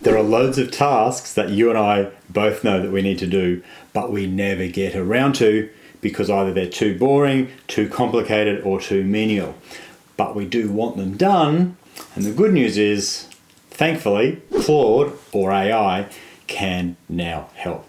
There are loads of tasks that you and I both know that we need to do, but we never get around to because either they're too boring, too complicated, or too menial. But we do want them done, and the good news is, thankfully, Claude or AI can now help.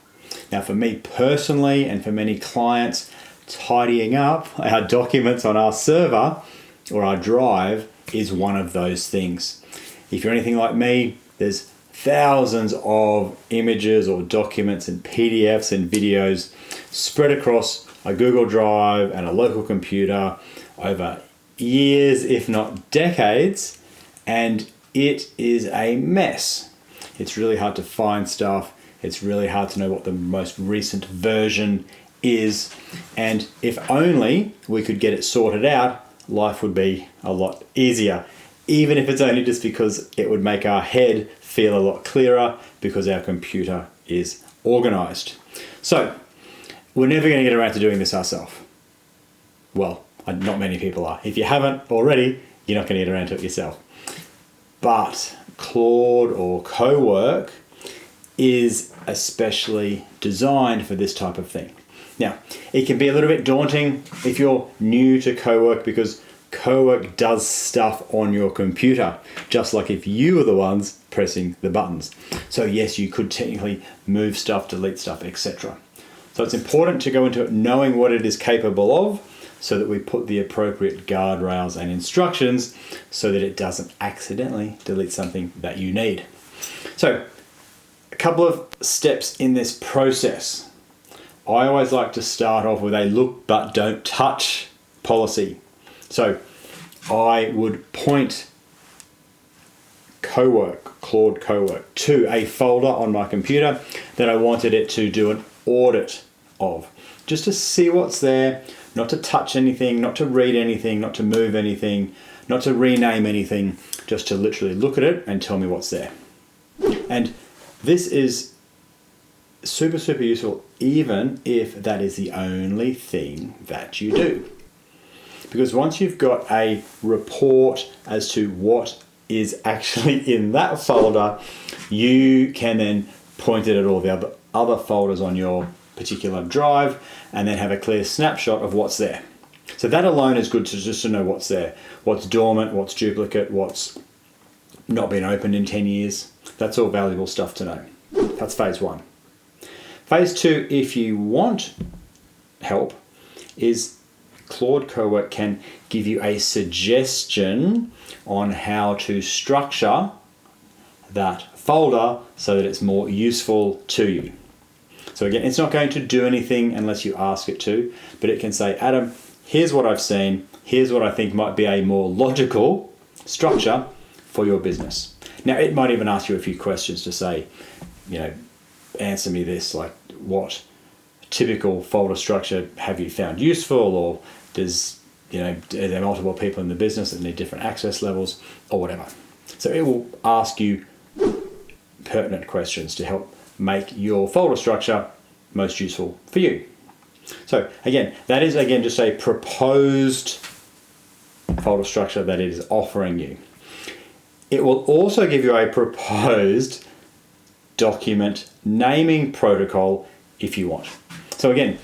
Now, for me personally, and for many clients, tidying up our documents on our server or our drive is one of those things. If you're anything like me, there's thousands of images or documents and PDFs and videos spread across a Google Drive and a local computer over years, if not decades, and it is a mess. It's really hard to find stuff. It's really hard to know what the most recent version is. And if only we could get it sorted out, life would be a lot easier. Even if it's only just because it would make our head feel a lot clearer because our computer is organized. So we're never going to get around to doing this ourselves. Well, not many people are. If you haven't already, you're not going to get around to it yourself. But Claude or Cowork is especially designed for this type of thing. Now, it can be a little bit daunting if you're new to Cowork because Cowork does stuff on your computer, just like if you were the ones pressing the buttons. So yes, you could technically move stuff, delete stuff, etc. So it's important to go into it knowing what it is capable of so that we put the appropriate guardrails and instructions so that it doesn't accidentally delete something that you need. So a couple of steps in this process. I always like to start off with a look but don't touch policy. So I would point Claude Cowork, to a folder on my computer that I wanted it to do an audit of, just to see what's there, not to touch anything, not to read anything, not to move anything, not to rename anything, just to literally look at it and tell me what's there. And this is super, super useful, even if that is the only thing that you do. Because once you've got a report as to what is actually in that folder, you can then point it at all the other folders on your particular drive and then have a clear snapshot of what's there. So that alone is good to just to know what's there, what's dormant, what's duplicate, what's not been opened in 10 years. That's all valuable stuff to know. That's phase one. Phase two, if you want help, is Claude Cowork can give you a suggestion on how to structure that folder so that it's more useful to you. So again, it's not going to do anything unless you ask it to, but it can say, Adam, here's what I've seen, here's what I think might be a more logical structure for your business. Now, it might even ask you a few questions to say, answer me this, like what typical folder structure have you found useful, or are there multiple people in the business that need different access levels or whatever. So it will ask you pertinent questions to help make your folder structure most useful for you. So again, that is just a proposed folder structure that it is offering you. It will also give you a proposed document naming protocol if you want. So again,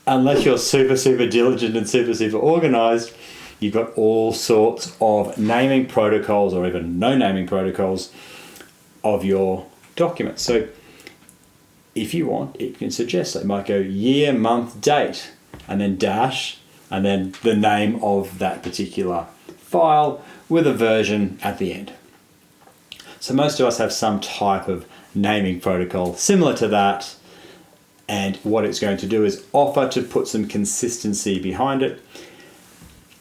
unless you're super, super diligent and super, super organized, you've got all sorts of naming protocols or even no naming protocols of your documents. So if you want, it can suggest it might go year, month, date, and then dash, and then the name of that particular file with a version at the end. So most of us have some type of naming protocol similar to that. And what it's going to do is offer to put some consistency behind it.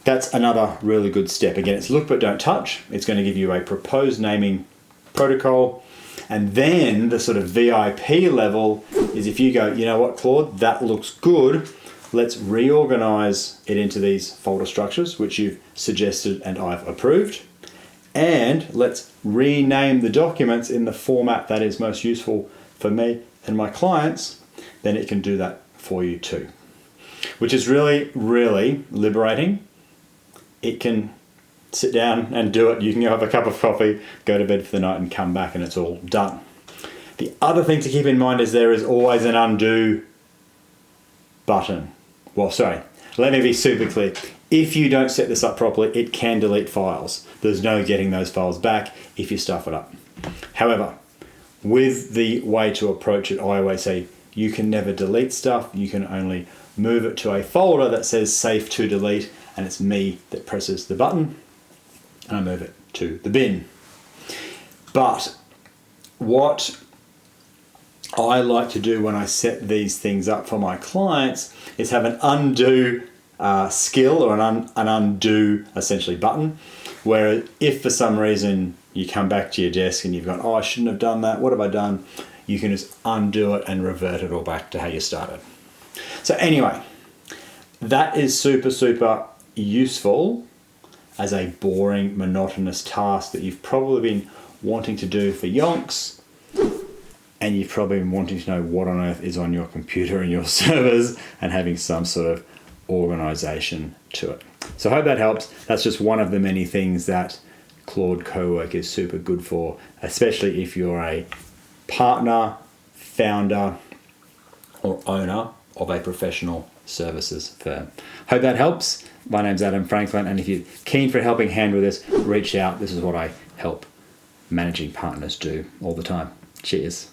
That's another really good step. Again, it's look but don't touch. It's going to give you a proposed naming protocol. And then the sort of VIP level is if you go, you know what, Claude, that looks good. Let's reorganize it into these folder structures, which you've suggested and I've approved. And let's rename the documents in the format that is most useful for me and my clients. Then it can do that for you too, which is really, really liberating. It can sit down and do it. You can go have a cup of coffee, go to bed for the night and come back and it's all done. The other thing to keep in mind is there is always an undo button. Well, sorry, let me be super clear. If you don't set this up properly, it can delete files. There's no getting those files back if you stuff it up. However, with the way to approach it, I always say you can never delete stuff. You can only move it to a folder that says safe to delete, and it's me that presses the button and I move it to the bin. But what I like to do when I set these things up for my clients is have an undo skill or an undo essentially button, where if for some reason you come back to your desk and you've gone, oh, I shouldn't have done that, what have I done? You can just undo it and revert it all back to how you started. So anyway, that is super, super useful as a boring, monotonous task that you've probably been wanting to do for yonks, and you've probably been wanting to know what on earth is on your computer and your servers and having some sort of organization to it. So I hope that helps. That's just one of the many things that Claude Cowork is super good for, especially if you're a partner, founder, or owner of a professional services firm. Hope that helps. My name's Adam Franklin, and if you're keen for a helping hand with this, reach out. This is what I help managing partners do all the time. Cheers.